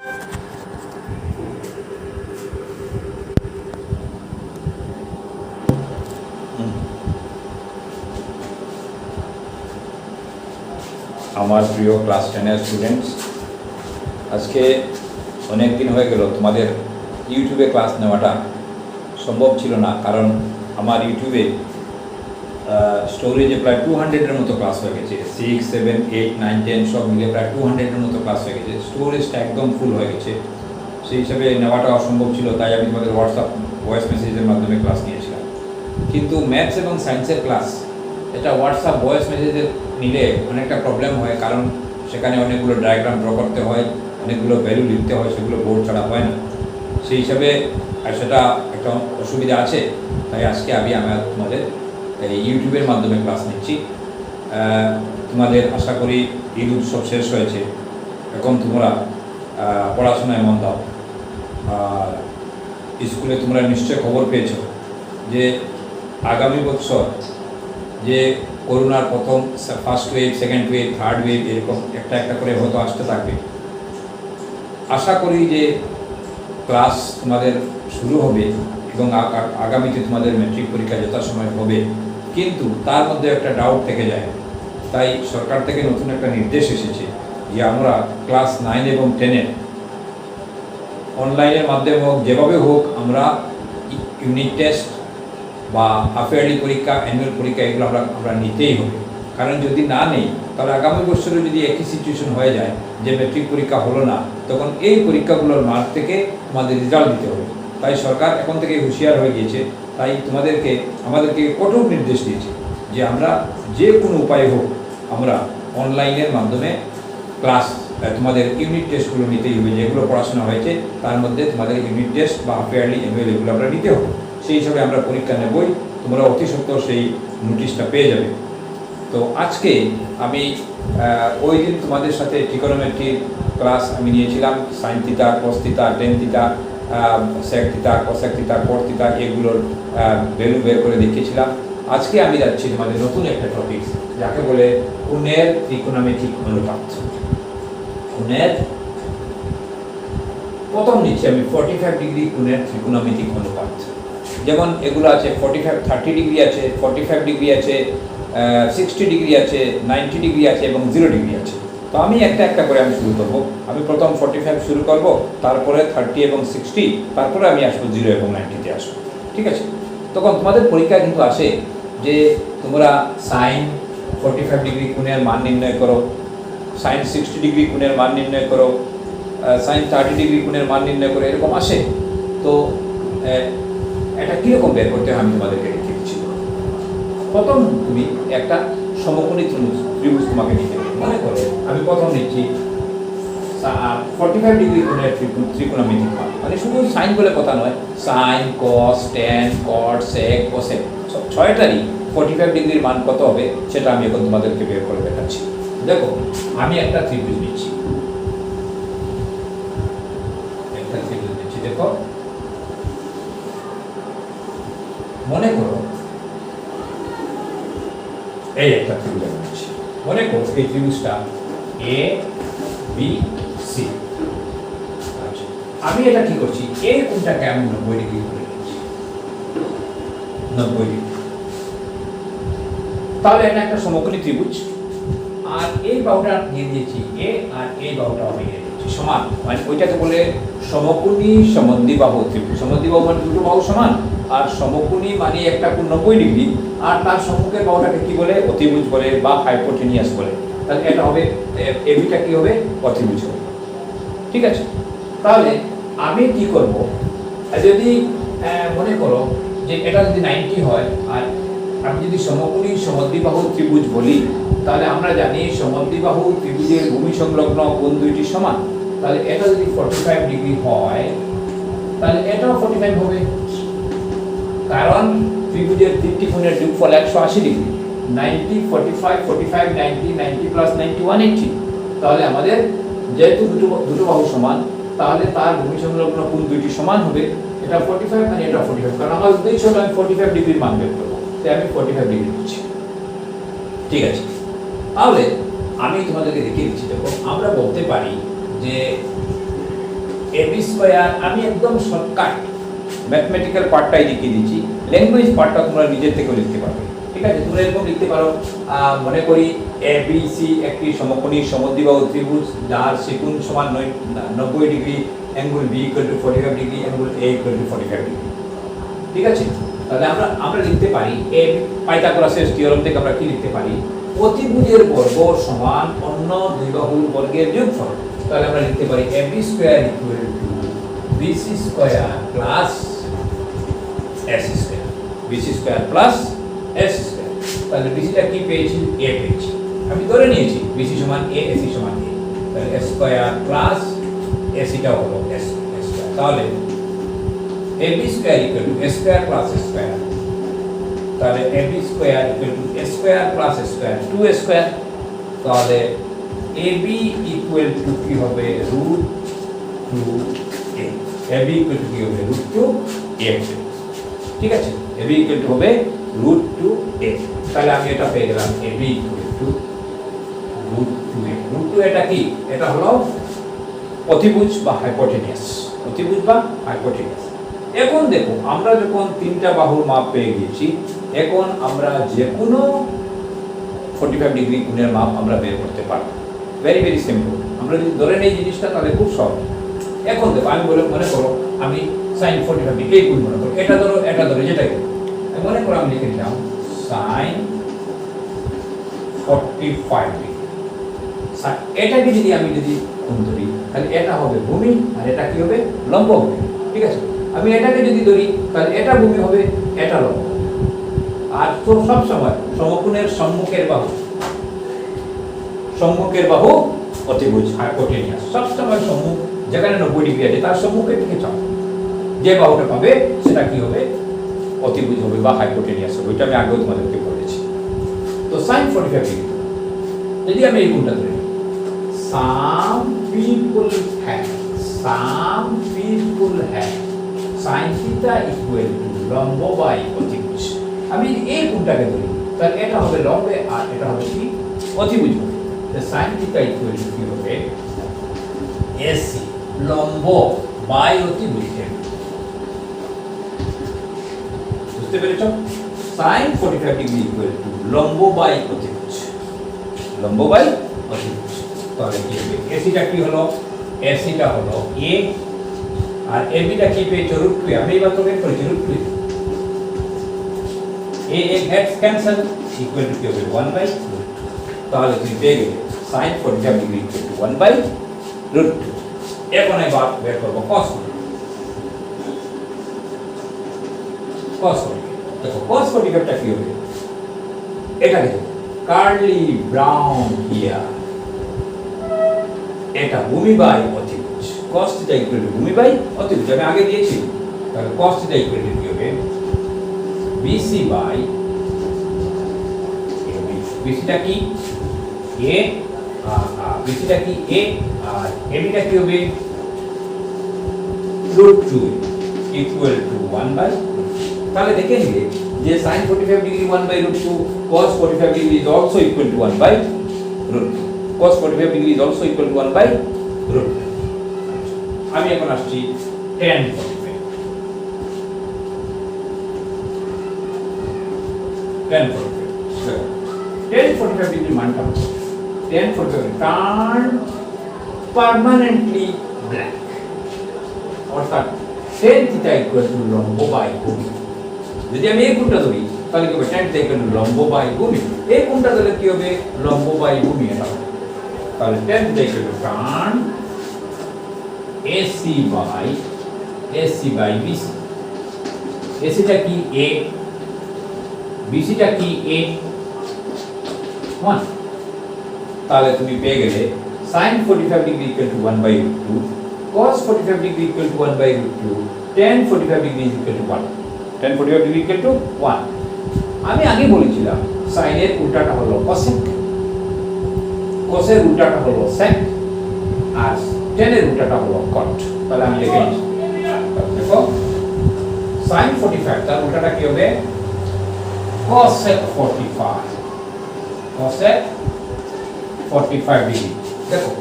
আমার প্রিয় class 10-এর students, আজকে অনেক দিন হয়ে গেল তোমাদের ইউটিউবে ক্লাস নেওয়াটা সম্ভব ছিল না, কারণ আমার ইউটিউবে স্টোরেজে প্রায় 200-এর মতো ক্লাস হয়ে গেছে। 6, 7, 8, 9, 10 সব মিলে প্রায় 200-এর মতো ক্লাস হয়ে গেছে। স্টোরেজটা একদম ফুল হয়ে গেছে, সেই হিসাবে নেওয়াটা অসম্ভব ছিল। তাই আমি তোমাদের হোয়াটসঅ্যাপ ভয়েস মেসেজের মাধ্যমে ক্লাস নিয়েছিলাম। কিন্তু ম্যাথস এবং সায়েন্সের ক্লাস এটা হোয়াটসঅ্যাপ ভয়েস মেসেজে নিলে অনেকটা প্রবলেম হয়, কারণ সেখানে অনেকগুলো ডায়াগ্রাম ড্র করতে হয়, অনেকগুলো ভ্যালু লিখতে হয়, সেগুলো বোর্ড ছাড়া হয় না। সেই হিসাবে সেটা একটা অসুবিধা আছে। তাই আজকে আমি তোমাদের এই ইউটিউবের মাধ্যমে ক্লাস নিচ্ছি। তোমাদের আশা করি ঈদ উৎসব শেষ হয়েছে, এখন তোমরা পড়াশোনায় মন দাও। আর স্কুলে তোমরা নিশ্চয় খবর পেয়েছো যে আগামী বছর যে করোনার প্রথম first wave, second wave, third wave এরকম একটা একটা করে হয়তো আসতে থাকবে। আশা করি যে ক্লাস তোমাদের শুরু হবে এবং আগামীতে তোমাদের ম্যাট্রিক পরীক্ষা যথাসময় হবে, কিন্তু তার মধ্যে একটা ডাউট থেকে যায়। তাই সরকার থেকে নতুন একটা নির্দেশ এসেছে যে আমরা ক্লাস 9 এবং 10-এর অনলাইনের মাধ্যমে হোক, যেভাবে হোক, আমরা ইউনিট টেস্ট বা হাফ ইয়ারলি পরীক্ষা, অ্যানুয়াল পরীক্ষা এগুলো আমরা নিতেই হবে। কারণ যদি না নেই তাহলে আগামী বছরে যদি একই সিচুয়েশন হয়ে যায় যে ম্যাট্রিক পরীক্ষা হলো না, তখন এই পরীক্ষাগুলোর মার্ক থেকে আমাদের রেজাল্ট দিতে হবে। তাই সরকার এখন থেকে হুঁশিয়ার হয়ে গিয়েছে। তাই আমাদেরকে কঠোর নির্দেশ দিয়েছে যে আমরা যে কোনো উপায় হোক আমরা অনলাইনের মাধ্যমে ক্লাস, তোমাদের ইউনিট টেস্টগুলো নিতেই হবে। যেগুলো পড়াশোনা হয়েছে তার মধ্যে তোমাদের ইউনিট টেস্ট বা হাফ ইয়ারলি, অ্যানুয়াল এগুলো আমরা নিতে হবে। সেই হিসাবে আমরা পরীক্ষা নেবই, তোমরা অতি সত্বর সেই নোটিশটা পেয়ে যাবে। তো আজকে আমি ওই দিন তোমাদের সাথে ট্রিগোনোমেট্রির ক্লাস আমি নিয়েছিলাম। Sine theta, cos theta, tan theta, sec theta, cosec theta, cot theta এগুলোর ভ্যালু বের করে দেখিয়েছিলাম। আজকে আমি যাচ্ছি তোমাদের নতুন একটা টপিক, যাকে বলে কোণের ত্রিকোণমিতিক অনুপাত। কোণের প্রথম নিচ্ছি আমি 45 ডিগ্রি কোণের ত্রিকোণমিতিক অনুপাত। যেমন এগুলো আছে 45, 30 ডিগ্রি আছে, 45 ডিগ্রি আছে, 60 ডিগ্রি আছে, 90 ডিগ্রি আছে এবং 0 ডিগ্রি আছে। তো আমি একটা একটা করে আমি শুরু করবো। আমি প্রথম 45 শুরু করব, তারপরে 30 এবং 60, তারপরে আমি আসবো 0 এবং 90-তে আসবো। ঠিক আছে? তখন তোমাদের পরীক্ষা কিন্তু আসে যে তোমরা সাইন 45 ডিগ্রি কোণের মান নির্ণয় করো, সাইন 60 ডিগ্রি কোণের মান নির্ণয় করো, সাইন 30 ডিগ্রি কোণের মান নির্ণয় করে, এরকম আসে। তো এটা কীরকম বের করতে হয় আমি তোমাদেরকে দেখিয়ে দিচ্ছি। প্রথম তুমি একটা সমকোণী ত্রিভুজ তোমাকে নিতে হবে। মনে করো আমি প্রথম নিচ্ছি 45 ডিগ্রি কোণের ত্রিকোণমিতিক মান, মানে শুধু সাইন বলে কথা নয়, সাইন, কস, ট্যান, কট, সেক, কোসেক ছয়টারই 45 ডিগ্রির মান কত হবে সেটা আমি এখন তোমাদেরকে বের করে দেখাচ্ছি। দেখো আমি একটা ত্রিভুজ নিচ্ছি, দেখো মনে করো এই একটা ত্রিভুজ নিচ্ছি। মনে করো এই ত্রিভুজটা এ বি সি। আচ্ছা, আমি এটা কি করছি, এই কোণটাকে আমি 90 ডিগ্রি করে নিচ্ছি, 90 ডিগ্রি। তাহলে এটা একটা সমকোণী ত্রিভুজ। আর এই বাহুটা নিয়ে দিয়েছি এ, আর এই বাহুটা আমি নিয়ে দিয়েছি সমান, মানে ওইটাকে বলে সমকোণী সমদ্বিবাহু ত্রিভুজ। সমদ্বিবাহু মানে দুটো বাহু সমান, আর সমকোণী মানে একটা কোণ 90 ডিগ্রি, আর তার সম্মুখের বাহুটাকে কি বলে, অতিভুজ বলে বা হাইপোটেনিয়াস বলে। তাহলে এটা হবে, এবিটা কি হবে, অতিভুজ হবে। ঠিক আছে? তাহলে আমি কি করব, যদি মনে করো যে এটা যদি 90 হয়, আর আমি যদি সমকোণী সমদ্বিবাহু ত্রিভুজ বলি, তাহলে আমরা জানি সমদ্বিবাহু ত্রিভুজের ভূমি সংলগ্ন কোণ দুইটি সমান। তাহলে এটা যদি 45 ডিগ্রি হয়, তাহলে এটাও 45 হবে, কারণ ত্রিভুজের তিনটি কোণের যোগফল 180 ডিগ্রি। 90, 45, 45, 90, 90 প্লাস 90, 180। তাহলে আমাদের যেহেতু দুটো বাহু সমান, তাহলে তার ভূমি সংলগ্ন কোণ দুইটি সমান হবে। এটা 45 মানে এটা 45, কারণ আমার উদ্দেশ্য হলো আমি 45 ডিগ্রির মান বের করবো। তাই আমি 45 ডিগ্রি দিচ্ছি। ঠিক আছে? তাহলে আমি তোমাদেরকে দেখিয়ে দিচ্ছি। দেখো আমরা বলতে পারি যে এবি স্কয়ার, আমি একদম শর্টকাট ম্যাথমেটিক্যাল পার্টটাই দেখিয়ে দিচ্ছি, ল্যাঙ্গুয়েজ পার্টটা তোমরা নিজের থেকেও লিখতে পারবে। ঠিক আছে, তোমরা এরকম লিখতে পারো, মনে করি এ বি সি একটি সমকোণী সমদ্বিবাহু ত্রিভুজ যার সেকুন সমান 90 degree, angle B equal to 45 degree, angle A equal to 45 degree. ঠিক আছে, তাহলে আমরা লিখতে পারি এ পাইথাগোরাসের থিওরেম থেকে আমরা কি লিখতে পারি, অতিভুজের বর্গ সমান অন্য দুই বাহুর বর্গের যোগফল। তাহলে আমরা লিখতে পারি A B square equal to BC square plus AC square, BC square plus AC square. তাহলে বিসিটা কি পেয়েছি, এ পেয়েছি, আমি ধরে নিয়েছি বিসি সমান এ, এসি সমান এ, তাহলে এ স্কয়ার প্লাস এসিটা হলো এস স্কয়ার। তাহলে A B square equal to A square plus A square, তাহলে A B square equal to A square plus A square, 2 square. তাহলে এ বি ইকুয়াল টু কি হবে, √2a, A B equal two কি হবে, √2a। ঠিক আছে, A B equal two হবে √2a। তাহলে আমি এটা পেয়ে গেলাম A B equal two √2a। √2 এটা কি, এটা হলো অতিভুজ বা হাইপোটেনিয়াস, অতিভুজ বা হাইপোটেনিয়াস। এখন দেখো, আমরা যখন তিনটা বাহুর মাপ পেয়ে গিয়েছি, এখন আমরা যে কোনো 45 ডিগ্রি কোণের মাপ আমরা বের করতে পারবো। ভেরি ভেরি সিম্পল, আমরা যদি ধরে নেই জিনিসটা তাহলে খুব সহজ। এখন দেখো, আমি মনে করো আমি sin 45 ডিগ্রি এই কোণ মনে করো, এটা ধরো যেটাই আমি মনে করো, আমি লিখে দিলাম sin 45 ডিগ্রি। এটাকে যদি আমি কোণ ধরি, তাহলে এটা হবে ভূমি আর এটা কি হবে, লম্ব হবে। ঠিক আছে, আমি এটাকে যদি ধরি তাহলে এটা ভূমি হবে, এটা লম্ব। আর তো সব সময় সমকোণের সম্মুখের বাহু অতিভুজ হাইপোটেনিয়াস, সব সময় সম্মুখ যেখানে 90 ডিগ্রি আছে তার সম্মুখের দিকে চাও, যে বাহুটা পাবে সেটা কি হবে, অতিভুজ হবে বা হাইপোটেনিয়াস হবে। এটা আমি আগেও তোমাদেরকে বলেছি। তো sin 45 ডিগ্রি যদি আমি এই কোণটা ধরি, some people have sin theta equal to লম্ব বাই অতিভুজ। আমি এই কোণটাকে ধরি তাহলে এটা হবে লম্বে আর এটা হবে কি, অতিভুজ হবে। তো sin theta equal to কি হবে, AC লম্ব বাই অতিভুজ। বুঝতে পেরেছো, sin 45 ডিগ্রি equal to লম্ব বাই অতিভুজ, লম্ব বাই অতিভুজ। তাহলে কি হবে, এসিটা কি হলো, এসিটা হলো এ আর এবিটা কি পেয়েছো, √2। আমি এবার তো বের করেছি √2, এ গেটস ক্যান্সেল, ইকুয়াল টু কি হবে, 1/√2। তাহলে তুমি পেয়ে গেলে sin 45 ডিগ্রি ইকুয়াল টু 1/√2। এখন এবার বের করব cos। দেখো cos 45 টা কি হবে, এটা দেখো কার্লি ব্রাউন হিয়ার, এটা ভূমি বাই অতিভুজ। cos থিটা ইকুয়াল টু ভূমি বাই অতিভুজ আমি আগে দিয়েছি। তাহলে cos থিটা ইকুয়াল টু কি হবে, BC বাই AB। BCটা কি A, BCটা কি A আর ABটা কি হবে, √2 ইকুয়াল টু 1/√2। তাহলে দেখে নিলে যে sin 45 degree 1/√2, cos 45 degree is also equal to 1/√2, cos 45 degree is also equal to 1/√2। আমি এখন আসছি tan 45। tan 45 ডিগ্রি মানটা হচ্ছে tan 45 টার্ন পার্মানেন্টলি ব্ল্যাক, অর্থাৎ tan থিটা ইকুয়াল টু লম্ব বাই ভূমি। যদি আমি এই কোণটা ধরি তাহলে কি হবে, tan থিটা ইকুয়াল টু লম্ব বাই ভূমি। এই কোণটা ধরলে কি হবে, লম্ব বাই ভূমি এটা হবে। তাহলে tan theta equal to tan AC by BC। এসিটা কি A, BCটা কি A, 1। তাহলে তুমি পেয়ে গেলে sin 45 degree equal to 1/√2, cos 45 degree equal to 1/√2, tan 45 degree equal to 1, tan 45 degree equal to 1। আমি আগে বলেছিলাম sin এর উল্টাটা হলো cosec, cos এর উল্টাটা হলো sec আর tan এর উল্টাটা হলো cot। তাহলে আমি লিখে নিচ্ছি, দেখো sin 45 তার উল্টাটা কি হবে, cosec 45, cosec 45 ডিগ্রি। দেখো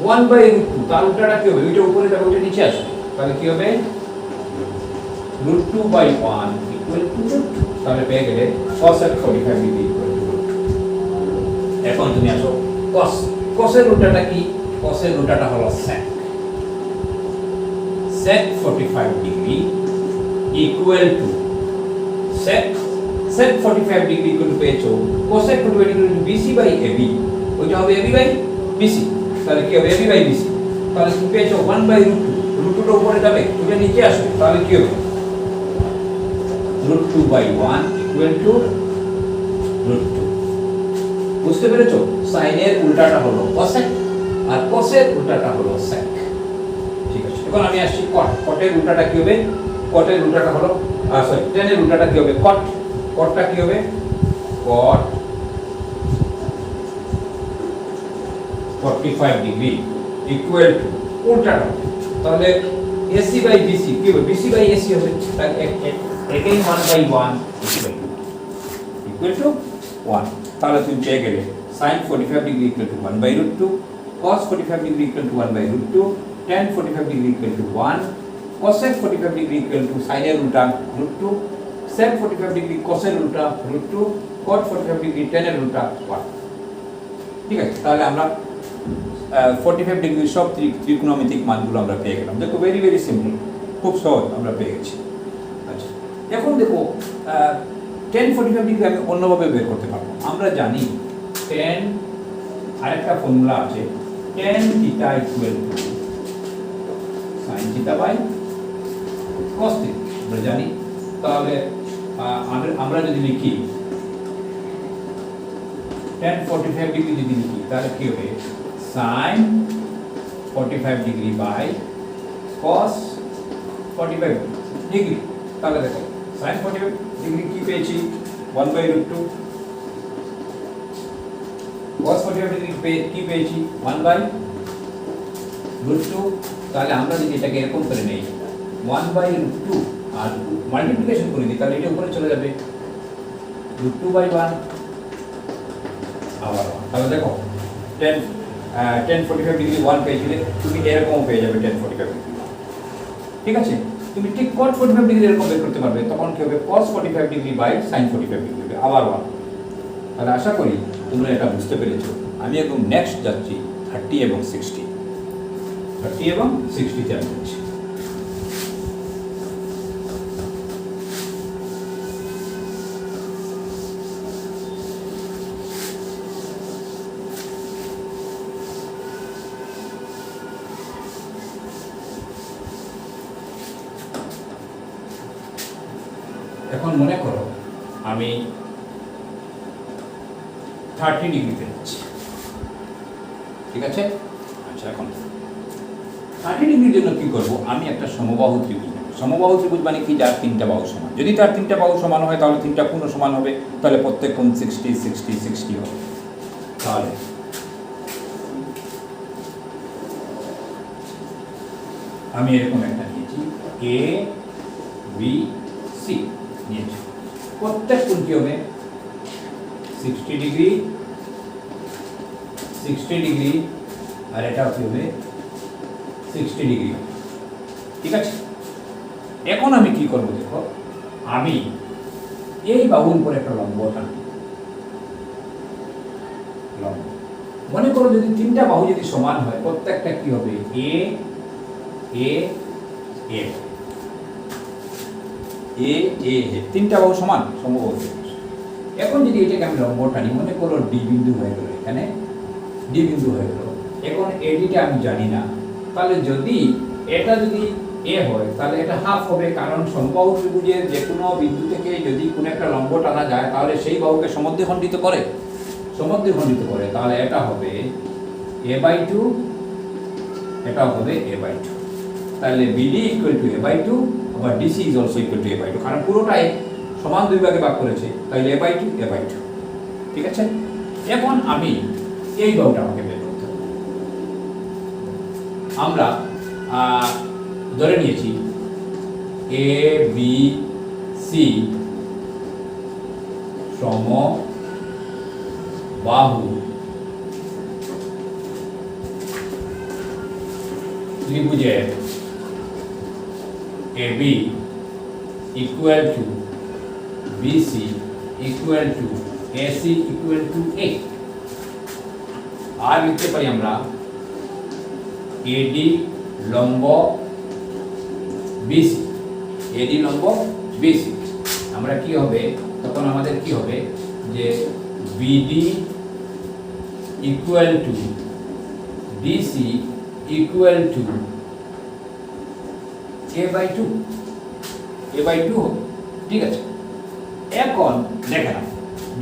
1/√2, তার উল্টাটা কি হবে? ওইটা উপরে যাবে, ওইটা নিচে আসবে, তাহলে কি হবে? √2/1 ইকুয়াল টু √2, তাহলে পেয়ে গেলে cos at 45 degree equal to √2। এখন তুমি আসো cos, cos এর উল্টাটা কি? cos এর উল্টাটা হলো sec, sec 45 degree equal to sec 45 degree equal to পেয়েছো cos 45 ডিগ্রি BC/AB, ওইটা হবে AB/BC, তাহলে কি হবে? AB/BC, তাহলে তুমি পেয়েছো 1/√2, √2টা উপরে যাবে, ওটা নিচে আসবে, তাহলে কি হবে? √2/1 ইকুয়াল টু √2। বুঝতে পেরেছো? সাইনের উল্টাটা হলো cosec আর cosের উল্টাটা হলো sec। ঠিক আছে, এখন আমি আসছি cot, cot-এর উল্টাটা কি হবে? cot-এর উল্টাটা হলো সরি tan-এর উল্টাটা কি হবে? cot, cot-টা কি হবে? cot 45 ডিগ্রি ইকুয়াল টু উল্টাটা, তাহলে AC/BC কি হবে? BC/AC হবে, তাহলে again 1/1 ইকুয়াল টু 1, তাহলে তুমি পেয়ে গেলে sin 45 degree equal to 1/√2, cos 45 degree equal to 1/√2, tan 45 degree equal to 1, cosec 45 degree equal to sin এর উল্টা √2, sec 45 ডিগ্রি cos এর উল্টা √2, cot 45 ডিগ্রি tan এর উল্টা 1। ঠিক আছে, তাহলে আমরা 45 ডিগ্রি সব ত্রিকোণমিতিক মানগুলো আমরা পেয়ে গেলাম। দেখো ভেরি ভেরি সিম্পল, খুব সহজ আমরা পেয়ে গেছি। আচ্ছা, এখন দেখো tan 45 ডিগ্রি আমি অন্যভাবে বের করতে পারবো। আমরা জানি tan, আরেকটা ফর্মুলা আছে, tan theta equal to sin theta by cos theta, আমরা জানি। তাহলে আমরা যদি লিখি tan 45 ডিগ্রি যদি লিখি, তাহলে কি হবে? sin 45 degree by cos 45 degree. তাহলে দেখো sin 45 ডিগ্রি কি পেয়েছি? 1/√2, cos 45 ডিগ্রি কি পেয়েছি? 1/√2। তাহলে আমরা যদি এটাকে এরকম করে নেই 1/√2 আর মাল্টিপ্লিকেশন করে দিই, তাহলে এটা উপরে চলে যাবে √2/1 আবার 1। তাহলে দেখো tan 45 ডিগ্রি 1 পেয়েছিলে, তুমি এরকম পেয়ে যাবে tan 45 ডিগ্রি। ঠিক আছে, তুমি ঠিক cot 45 ডিগ্রি এরকম বের করতে পারবে, তখন কি হবে? cos 45 degree by sin 45 degree হবে আবার 1। তাহলে আশা করি তোমরা এটা বুঝতে পেরেছো। আমি একদম নেক্সট যাচ্ছি 30 এবং 60, 30 এবং 60 তে আমি যাচ্ছি। এখন মনে করো আমি 30 ডিগ্রিতে যাচ্ছি। ঠিক আছে, আচ্ছা এখন 30 ডিগ্রির জন্য কি করব? আমি একটা সমবাহু ত্রিভুজ নেব। সমবাহু ত্রিভুজ মানে কি? যার তিনটা বাহু সমান। যদি তার তিনটা বাহু সমান হয় তাহলে তিনটা কোণ সমান হবে, তাহলে প্রত্যেক কোণ 60 60 60 হবে। তাহলে আমি এরকম একটা নিয়েছি, এ বি সি নিয়েছি, প্রত্যেক কোণ কি হবে? 60 ডিগ্রি 60 ডিগ্রি, আর এটা কি হবে? 60 ডিগ্রি। ঠিক আছে, এখন আমি কি করব? দেখো আমি এই বাহুর উপরে একটা লম্ব টানি। লম্ব মনে করো যদি তিনটা বাহু যদি সমান হয়, প্রত্যেকটা কি হবে? এ এ এ এ এ, তিনটা বাহু সমান, সমবাহু। এখন যদি এটাকে আমি লম্ব টানি, মনে করো ডি বিন্দু হয়ে গেল, এখানে ডি বিন্দু হয়ে গেল। এখন এডিটা আমি জানি না, তাহলে যদি এটা যদি এ হয় তাহলে এটা হাফ হবে, কারণ সমবাহু ত্রিভুজের যে কোনো বিন্দু থেকে যদি কোনো একটা লম্ব টানা যায় তাহলে সেই বাহুকে সমদ্বিখণ্ডিত করে, তাহলে এটা হবে a/2, এটা হবে a/2। তাহলে BD ইকুয়াল টু a/2, আবার DC is also equal to a/2, কারণ পুরোটাই সমান দুই ভাগে ভাগ করেছে, তাহলে a/2 a/2। ঠিক আছে, এখন আমি এই বাহুটা আমাকে বের করতে হবে। আমরা ধরে নিয়েছি এ বি সি সমবাহু ত্রিভুজের AB equal to BC equal to AC equal to A। আর লিখতে পারি আমরা AD লম্ব BC, AD লম্ব BC। আমরা কি হবে তখন আমাদের কি হবে যে BD equal to BC equal to A/2, A/2 হবে। ঠিক আছে, এখন দেখেন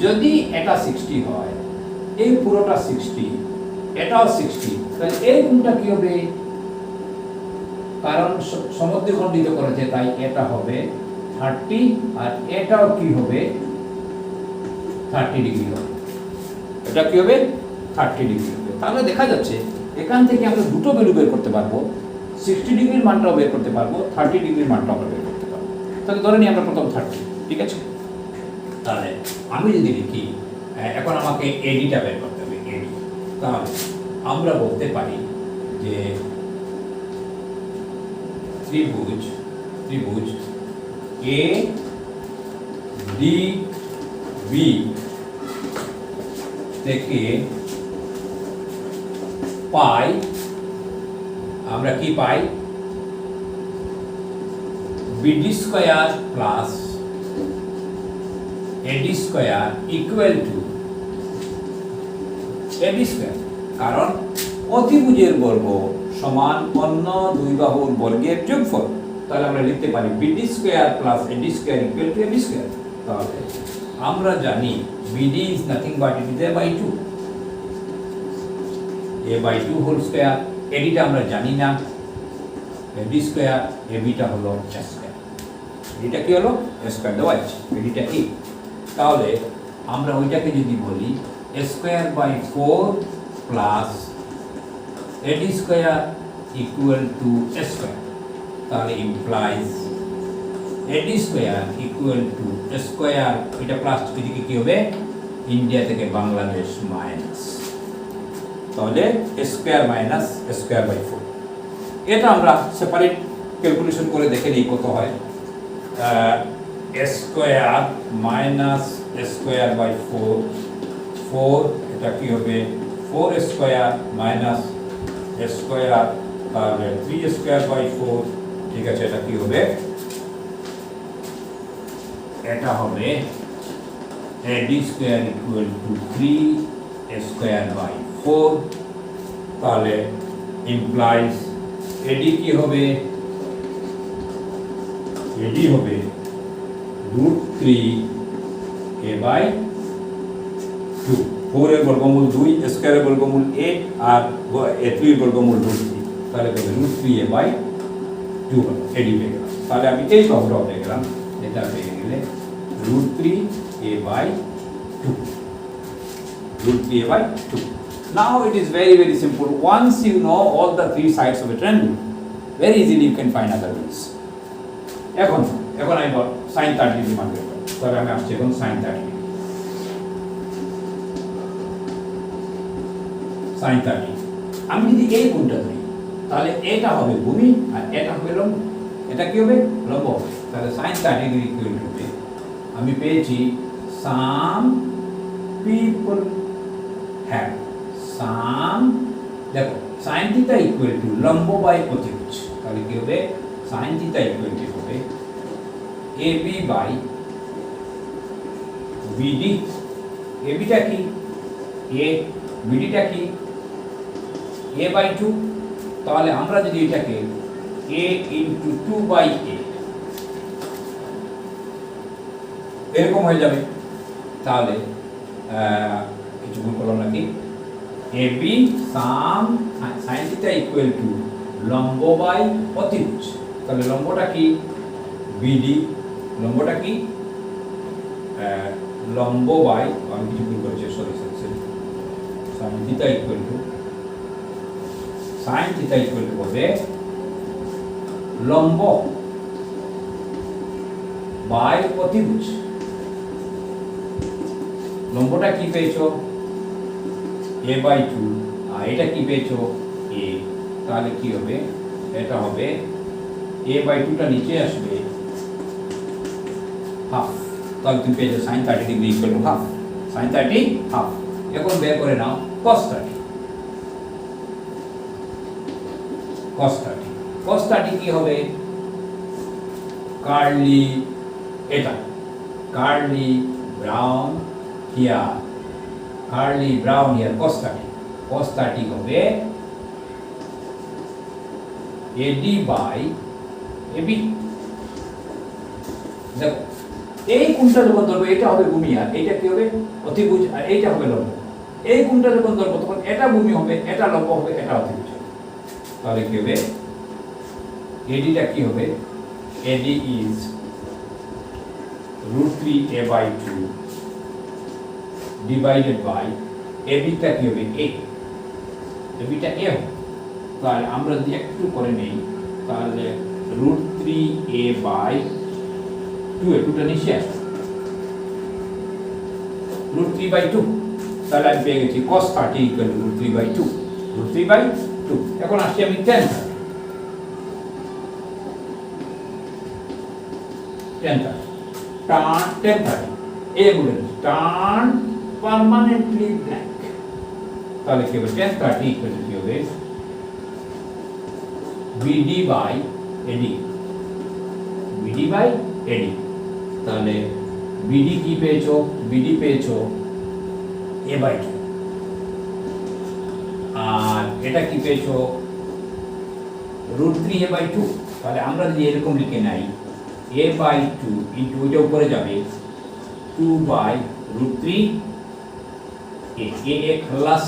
যদি এটা 60 হয়, এই পুরোটা 60, এটাও 60, তাহলে এই কোণটা কি হবে? কারণ সমদ্বিখণ্ডিত করেছে তাই এটা হবে 30, আর এটাও কি হবে 30 ডিগ্রি হবে। এটা কি হবে 30 ডিগ্রি হবে। তাহলে দেখা যাচ্ছে এখান থেকে আমরা দুটো ভ্যালু বের করতে পারবো, 60 ডিগ্রির মানটাও বের করতে পারবো, 30 ডিগ্রির মানটাও আমরা বের করতে পারবো। তাহলে ধরে নিই আমরা প্রথম 30, ঠিক আছে। তাহলে আমি যদি লিখি এখন আমাকে এডিটা বের করতে হবে, এডি। তাহলে আমরা বলতে পারি যে ত্রিভুজ এ ডি বি থেকে পাই, আমরা কি পাই? BD square plus AD square equal to AD square. কারণ অতিভুজের বর্গ সমান অন্য দুই বাহুর বর্গের যোগফল। তাহলে আমরা লিখতে পারি BD square plus AD square equal to AB square. তাহলে আমরা জানি BD is nothing but it is a/2, a/2 whole square. এডিটা আমরা জানি না, এবি স্কয়ার, এবিটা হলো স্কয়ার, এডিটা কি হলো স্কয়ার দেওয়া আছে, এডিটা কি। তাহলে আমরা ওইটাকে যদি বলি a²/4 plus AD square equal to square, তাহলে implies AD square equal to square, এটা প্লাস এদিকে কি হবে ইন্ডিয়া থেকে বাংলাদেশ মাইনাস, তাহলে স্কয়ার মাইনাস a²/4। এটা আমরা সেপারেট ক্যালকুলেশন করে দেখে নিই কত হয়। স্কয়ার মাইনাস a²/4, 4, এটা কি হবে 4 স্কয়ার মাইনাস স্কয়ার, তাহলে 3 স্কয়ার/4। ঠিক আছে, এটা কি হবে? এটা হবে এডি স্কয়ার ইকুয়াল টু 3 স্কয়ার/4। তাহলে ইমপ্লাইজ এডি কি হবে? এডি হবে √3 a/2। 4 এর বর্গমূল 2, স্কয়ারের বর্গমূল a, আর a3 এর বর্গমূল √3, তাহলে হবে √3 a/2 এডি পেয়ে গেলাম। তাহলে আমি এই বাহুটাও পেয়ে গেলাম, এটা পেয়ে গেলে √3 a/2, √3 a/2। Now it is very simple. Once you know all the three sides of a triangle, very easily you can find other ways. এখন আমি sin 30 ডিগ্রি মান বের করব। তাহলে আমি আসছি এখন sin 30 ডিগ্রি। sin 30 আমি যদি এই কোণটা ধরি, তাহলে এটা হবে ভূমি আর এটা হবে লম্ব। এটা কি হবে? লম্ব হবে। তাহলে sin 30 ডিগ্রি ইকুয়াল টু হবে, আমি পেয়েছি some people have, some, দেখো sin থিটা ইকুয়াল টু লম্ব বাই অতিভুজ। তাহলে কি হবে? sin থিটা ইকুয়াল টু হবে AB বাই BD। ABটা কি? A, BDটা কি? a/2। তাহলে আমরা যদি এটাকে a × 2/a এরকম হয়ে যাবে। তাহলে কিছু ভুল করলাম নাকি? AB সাম sin থিটা ইকুয়াল টু লম্ব বাই অতিভুজ। তাহলে লম্বটা কি? BD, লম্বটা কি? লম্ব বাই, আমি কিছু ভুল করেছি, sorry sin theta equal two হবে লম্ব বাই অতিভুজ। লম্বটা কি পেয়েছো? a/2, আর এটা কি পেয়েছো? a। তাহলে কি হবে? এটা হবে a/2টা নিচে আসবে হাফ, তাহলে তুমি পেয়েছো sin 30 degree equal to half, sin 30 half. এখন বের করে নাও cos 30, cos 30, cos 30 কি হবে? কার্লি, এটা curly brown hair, curly brown hair, cos 30, cos 30 হবে AD বাই AB। দেখো এই কোণটা যখন ধরবো এটা হবে ভূমি, আর এটা কি হবে অতিভুজ, আর এইটা হবে লম্ব। এই কোণটা যখন ধরবো তখন এটা ভূমি হবে, এটা লম্ব হবে, এটা অতিভুজ হবে। তাহলে কি হবে? ADটা কি হবে? AD is √3a/2 divided by ABটা কি হবে? A, ABটা A হবে। তাহলে আমরা যদি একটু করে নেই, তাহলে √3a/2, টুটা নিচে আসবে √3/2, তাহলে আমি পেয়ে গেছি cos 30 ইকুয়াল টু √3/2, √3/2। এখন আসছি আমি tan 30, এ বলে টার্ন পার্মানেন্টলি ব্ল্যাক, তাহলে কি হবে? tan 30 ইকুয়াল টু কি হবে? BD/AD, BD/AD। তাহলে BD কি পেয়েছো? BD পেয়েছো a/2, আর এটা কি পেয়েছো? √3a/2। তাহলে আমরা যদি এরকম লিখে নাই a/2 ইন্টু ওইটা উপরে যাবে 2/√3a, a plus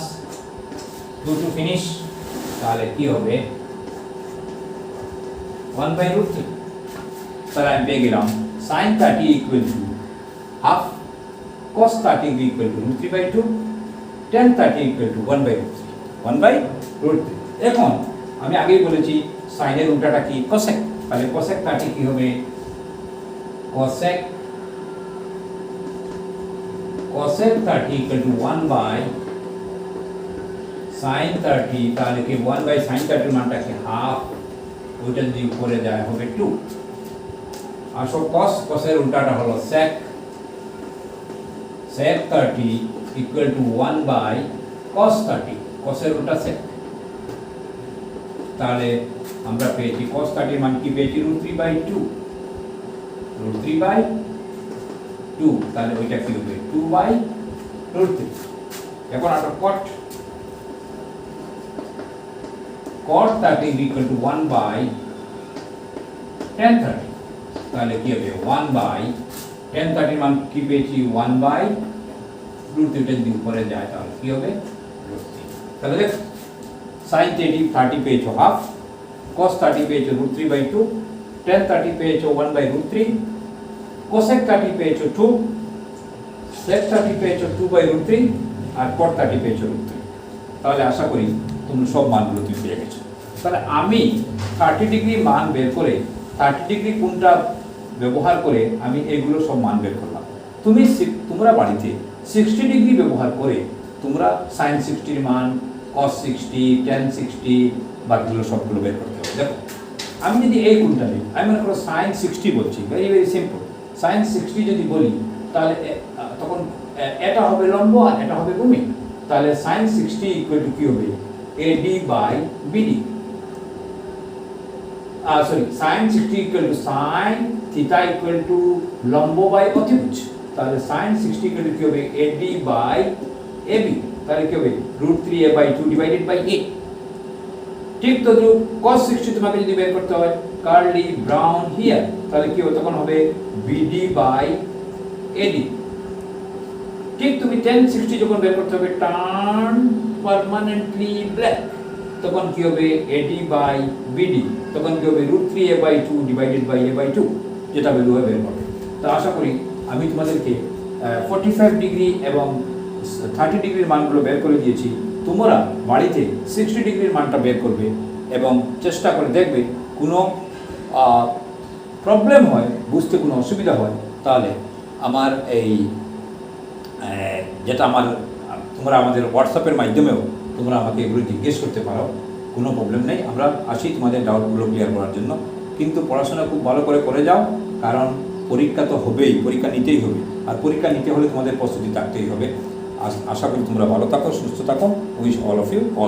2 to finish, তাহলে কি হবে? 1/√3। তাহলে আমি পেয়ে গেলাম sin 30 equal to half, cos 30 equal to √3/2, tan 30 equal to 1/√3। এখন আমি আগেই বলেছি সাইনের উল্টাটা কি? cosec। তাহলে cosec 30 কি হবে? cosec 30 ইকুয়াল টু 1/sin 30, তাহলে কি 1/sin 30 মানটা কি হাফ, ওইটা যদি উপরে যায় হবে 2। আর সব cos এর উল্টাটা হলো sec 30 equal to 1/cos 30, cos এর উল্টা sec। তাহলে আমরা পেয়েছি cos 30 মান কি পেয়েছি? √3/2, √3/2, তাহলে ওইটা কি হবে? 2/√3। এখন আমরা cot 30 ইকুয়াল টু 1/tan 30, তাহলে কি হবে? 1/tan 30 মান কি পেয়েছি? 1/√3 যদি উপরে যায় তাহলে কি হবে? √3। তাহলে দেখ sin 30 পেয়েছো হাফ, cos 30 পেয়েছো √3/2, tan 30 পেয়েছো 1/√3, cosec 30 পেয়েছো 2, sec 30 পেয়েছো 2/√3, আর cot 30 পেয়েছো √3। তাহলে আশা করি তোমরা সব মানগুলো তুমি পেয়ে গেছো। তাহলে আমি 30 ডিগ্রি মান বের করে 30 ডিগ্রি কোণটা ব্যবহার করে আমি এগুলো সব মান বের করলাম। তোমরা বাড়িতে 60 ডিগ্রি ব্যবহার করে তোমরা sin 60 মান, cos 60, tan 60 বাকিগুলো সবগুলো বের করতে হবে। দেখো আমি যদি এই কোণটা নিই, আমি মনে করো sin 60 বলছি, ভেরি ভেরি সিম্পল। sin 60 যদি বলি তাহলে তখন এটা হবে লম্ব আর এটা হবে ভূমি। তাহলে sin 60 ইকুয়াল টু কি হবে? AD/BD। Sorry, sin 60 equal to sin theta equal two লম্ব বাই অতিভুজ। তাহলে sin 60 ইকুয়াল টু কি হবে? AD/AB। তাহলে কি হবে? √3a/2 divided by a। ঠিক তো cos 60 তোমাকে যদি বের করতে হয় কার্লি ব্রাউন হিয়ার, তাহলে কি হবে? তখন হবে BD/AD। ঠিক তুমি tan 60 যখন বের করতে হবে টার্ন পার্মানেন্টলি ব্ল্যাক, তখন কি হবে? AD/BD, তখন কি হবে? √3a/2 ডিভাইডেড বাই a/2, যেটা ভ্যালু হবে বের করবে। তো আশা করি আমি তোমাদেরকে 45 ডিগ্রি এবং 30 ডিগ্রির মানগুলো বের করে দিয়েছি। তোমরা বাড়িতে 60 ডিগ্রির মানটা বের করবে এবং চেষ্টা করে দেখবে কোনো প্রবলেম হয়, বুঝতে কোনো অসুবিধা হয়, তাহলে আমার এই যেটা তোমরা আমাদের হোয়াটসঅ্যাপের মাধ্যমেও তোমরা আমাকে এগুলো জিজ্ঞেস করতে পারো। কোনো প্রবলেম নেই, আমরা আসি তোমাদের ডাউটগুলো ক্লিয়ার করার জন্য। কিন্তু পড়াশোনা খুব ভালো করে যাও, কারণ পরীক্ষা তো হবেই, পরীক্ষা নিতেই হবে, আর পরীক্ষা নিতে হলে তোমাদের প্রস্তুতি থাকতেই হবে। আশা করি তোমরা ভালো থাকো, সুস্থ থাকো। Wish all of you all